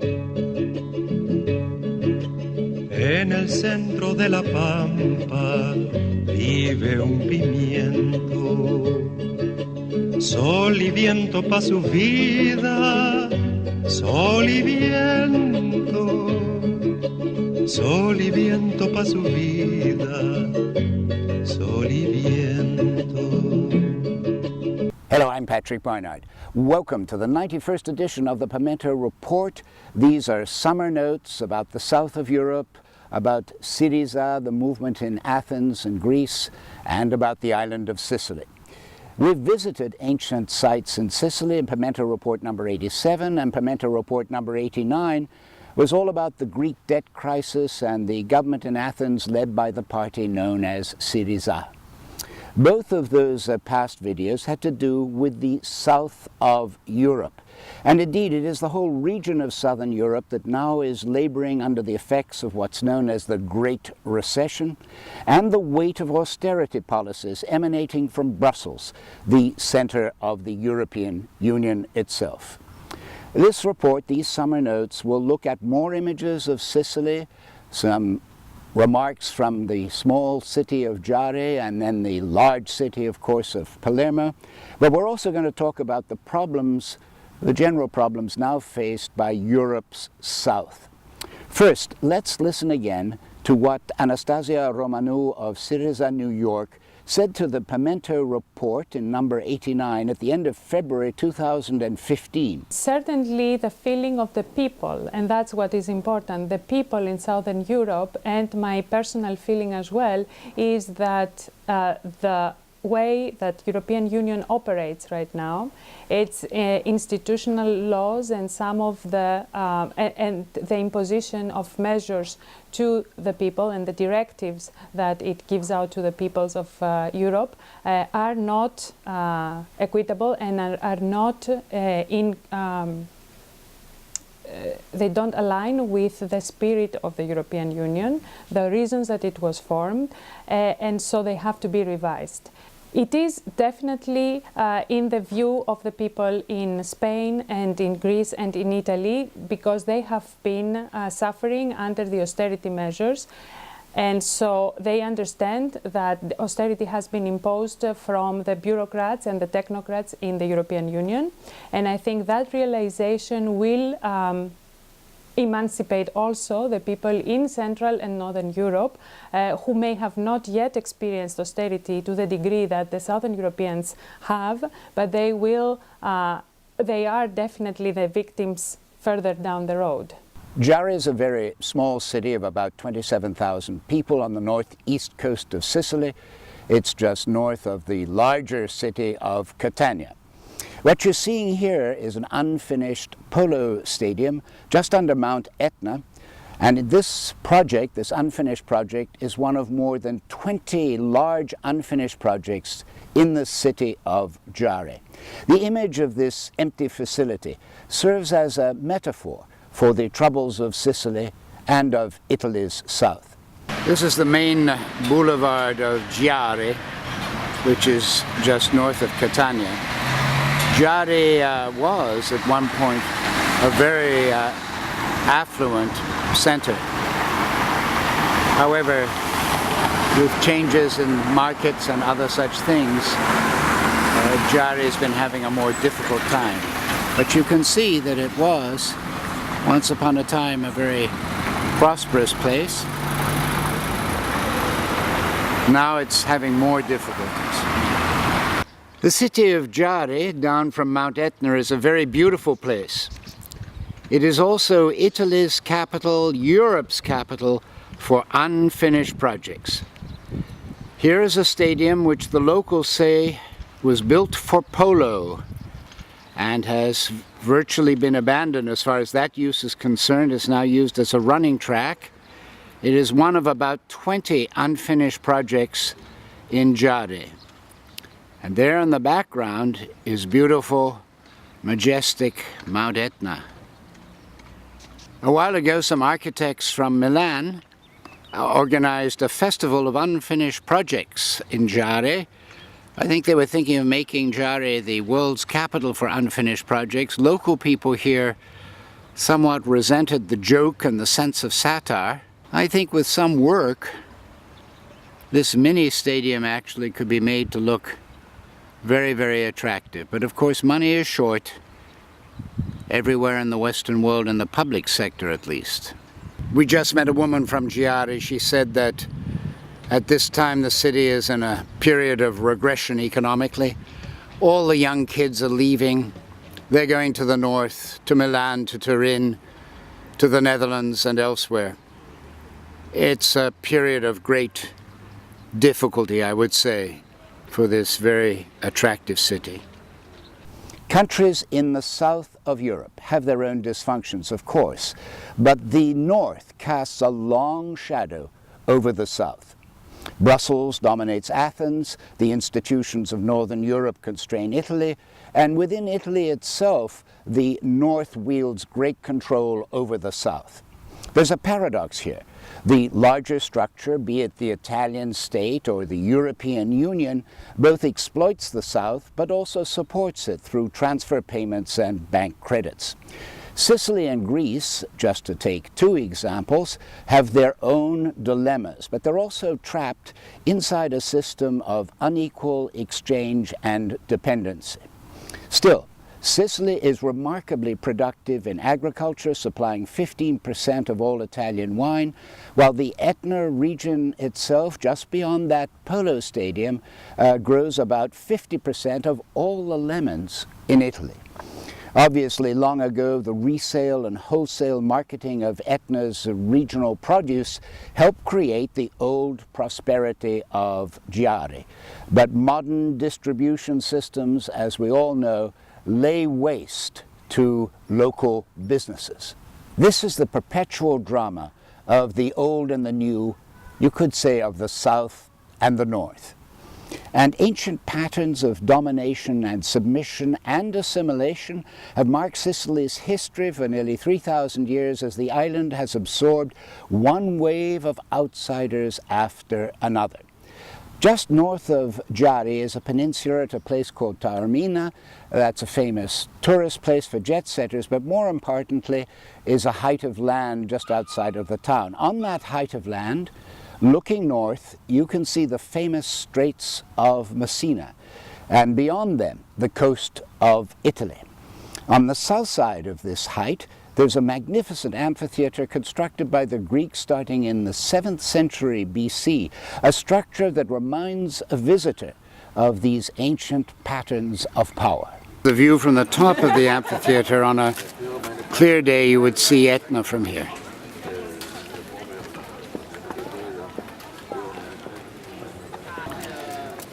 En el centro de la pampa vive un pimiento, sol y viento pa' su vida, sol y viento, sol y viento pa' su vida, sol y viento. Hello, I'm Patrick Barnard. Welcome to the 91st edition of the Pimento Report. These are summer notes about the south of Europe, about Syriza, the movement in Athens and Greece, and about the island of Sicily. We've visited ancient sites in Sicily in Pimento Report number 87, and Pimento Report number 89 was all about the Greek debt crisis and the government in Athens led by the party known as Syriza. Both of those past videos had to do with the south of Europe. And indeed, it is the whole region of southern Europe that now is laboring under the effects of what's known as the Great Recession and the weight of austerity policies emanating from Brussels, the center of the European Union itself. This report, these summer notes, will look at more images of Sicily, some remarks from the small city of Giarre, and then the large city, of course, of Palermo. But we're also going to talk about the problems, the general problems now faced by Europe's south. First, let's listen again to what Anastasia Romanou of Syriza, New York, said to the Pimento Report in number 89 at the end of February 2015. Certainly the feeling of the people, and that's what is important, the people in Southern Europe, and my personal feeling as well, is that the way that European Union operates right now, its institutional laws and some of the and the imposition of measures to the people and the directives that it gives out to the peoples of Europe are not equitable and are not they don't align with the spirit of the European Union, the reasons that it was formed, and so they have to be revised. It is definitely in the view of the people in Spain and in Greece and in Italy, because they have been suffering under the austerity measures, and so they understand that austerity has been imposed from the bureaucrats and the technocrats in the European Union, and I think that realization will emancipate also the people in Central and Northern Europe who may have not yet experienced austerity to the degree that the Southern Europeans have, but they will, they are definitely the victims further down the road. Giarre is a very small city of about 27,000 people on the northeast coast of Sicily. It's just north of the larger city of Catania. What you're seeing here is an unfinished Polo stadium just under Mount Etna, and this project, this unfinished project, is one of more than 20 large unfinished projects in the city of Giarre. The image of this empty facility serves as a metaphor for the troubles of Sicily and of Italy's south. This is the main boulevard of Giarre, which is just north of Catania. Giarre was at one point a very affluent center. However, with changes in markets and other such things, Giarre has been having a more difficult time. But you can see that it was, once upon a time, a very prosperous place. Now it's having more difficulties. The city of Giarre, down from Mount Etna, is a very beautiful place. It is also Italy's capital, Europe's capital, for unfinished projects. Here is a stadium which the locals say was built for polo and has virtually been abandoned as far as that use is concerned. It's now used as a running track. It is one of about 20 unfinished projects in Giarre. And there in the background is beautiful, majestic Mount Etna. A while ago, some architects from Milan organized a festival of unfinished projects in Giarre. I think they were thinking of making Giarre the world's capital for unfinished projects. Local people here somewhat resented the joke and the sense of satire. I think with some work, this mini stadium actually could be made to look very, very attractive. But of course, money is short everywhere in the Western world, in the public sector at least. We just met a woman from Giarre. She said that at this time the city is in a period of regression economically. All the young kids are leaving. They're going to the north, to Milan, to Turin, to the Netherlands and elsewhere. It's a period of great difficulty, I would say, for this very attractive city. Countries in the south of Europe have their own dysfunctions, of course, but the north casts a long shadow over the south. Brussels dominates Athens, the institutions of northern Europe constrain Italy, and within Italy itself, the north wields great control over the south. There's a paradox here. The larger structure, be it the Italian state or the European Union, both exploits the South but also supports it through transfer payments and bank credits. Sicily and Greece, just to take two examples, have their own dilemmas, but they're also trapped inside a system of unequal exchange and dependency. Still, Sicily is remarkably productive in agriculture, supplying 15% of all Italian wine, while the Etna region itself, just beyond that Polo stadium, grows about 50% of all the lemons in Italy. Obviously, long ago, the resale and wholesale marketing of Etna's regional produce helped create the old prosperity of Giarre. But modern distribution systems, as we all know, lay waste to local businesses. This is the perpetual drama of the old and the new, you could say of the South and the North. And ancient patterns of domination and submission and assimilation have marked Sicily's history for nearly 3,000 years as the island has absorbed one wave of outsiders after another. Just north of Giarre is a peninsula at a place called Taormina. That's a famous tourist place for jet setters, but more importantly is a height of land just outside of the town. On that height of land, looking north, you can see the famous Straits of Messina, and beyond them, the coast of Italy. On the south side of this height, there's a magnificent amphitheater constructed by the Greeks starting in the 7th century BC, a structure that reminds a visitor of these ancient patterns of power. The view from the top of the amphitheater, on a clear day you would see Etna from here.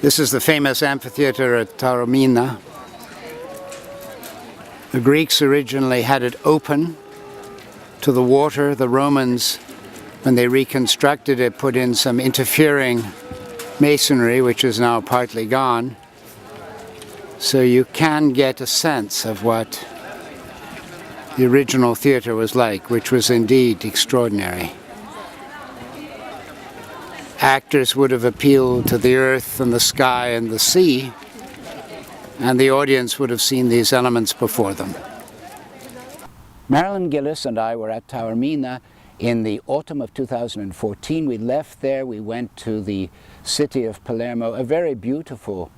This is the famous amphitheater at Taormina. The Greeks originally had it open to the water. The Romans, when they reconstructed it, put in some interfering masonry, which is now partly gone. So you can get a sense of what the original theater was like, which was indeed extraordinary. Actors would have appealed to the earth and the sky and the sea, and the audience would have seen these elements before them. Marilyn Gillis and I were at Taormina in the autumn of 2014. We left there, we went to the city of Palermo, a very beautiful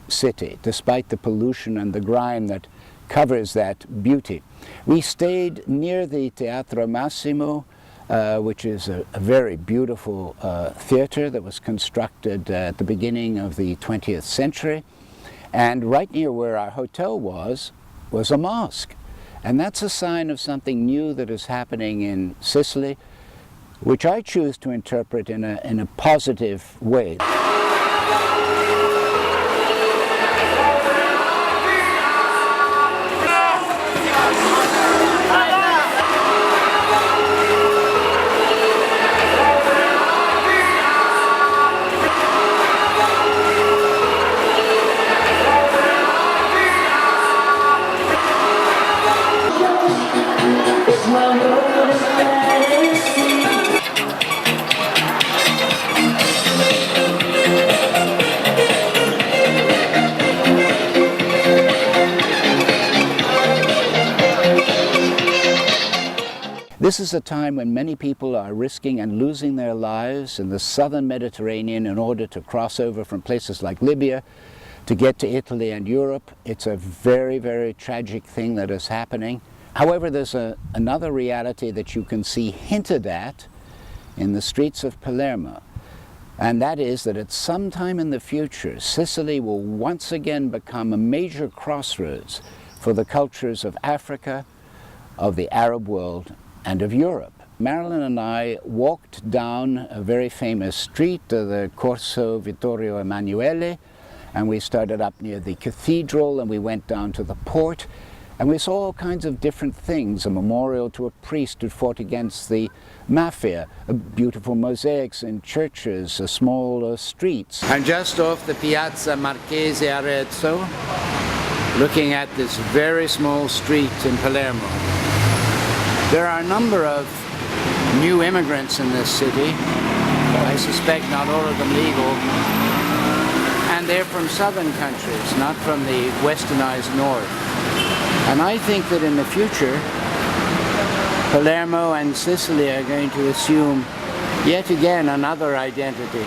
city, despite the pollution and the grime that covers that beauty. We stayed near the Teatro Massimo, which is a very beautiful theater that was constructed at the beginning of the 20th century. And right near where our hotel was a mosque. And that's a sign of something new that is happening in Sicily, which I choose to interpret in a positive way. This is a time when many people are risking and losing their lives in the southern Mediterranean in order to cross over from places like Libya to get to Italy and Europe. It's a very, very tragic thing that is happening. However, there's another reality that you can see hinted at in the streets of Palermo, and that is that at some time in the future, Sicily will once again become a major crossroads for the cultures of Africa, of the Arab world, and of Europe. Marilyn and I walked down a very famous street, the Corso Vittorio Emanuele, and we started up near the cathedral and we went down to the port, and we saw all kinds of different things, a memorial to a priest who fought against the mafia, beautiful mosaics in churches, small streets. I'm just off the Piazza Marchese Arezzo, looking at this very small street in Palermo. There are a number of new immigrants in this city. I suspect not all of them legal. And they're from southern countries, not from the westernized north. And I think that in the future, Palermo and Sicily are going to assume yet again another identity.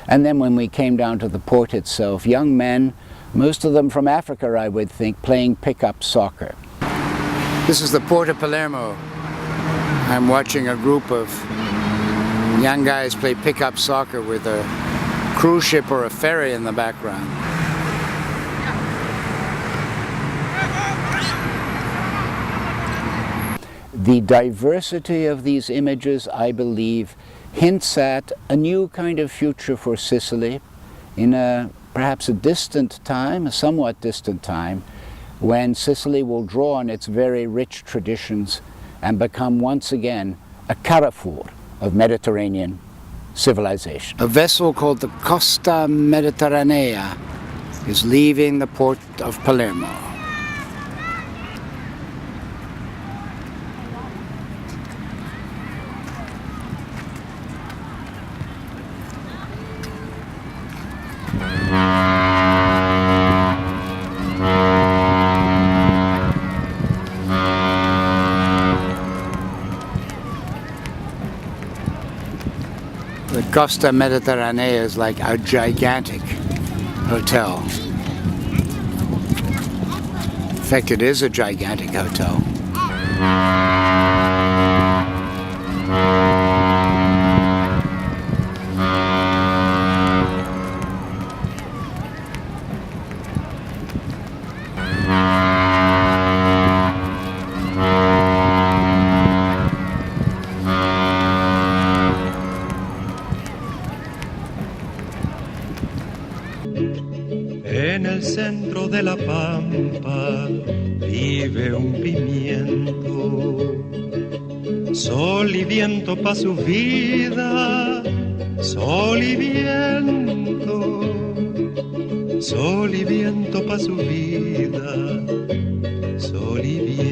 And then when we came down to the port itself, young men, most of them from Africa, I would think, playing pickup soccer. This is the port of Palermo. I'm watching a group of young guys play pickup soccer with a cruise ship or a ferry in the background. The diversity of these images, I believe, hints at a new kind of future for Sicily in perhaps a distant time, a somewhat distant time, when Sicily will draw on its very rich traditions and become once again a carrefour of Mediterranean civilization. A vessel called the Costa Mediterranea is leaving the port of Palermo. The Costa Mediterranea is like a gigantic hotel. In fact, it is a gigantic hotel. En el centro de la pampa vive un pimiento, sol y viento pa' su vida, sol y viento, sol y viento pa' su vida, sol y viento.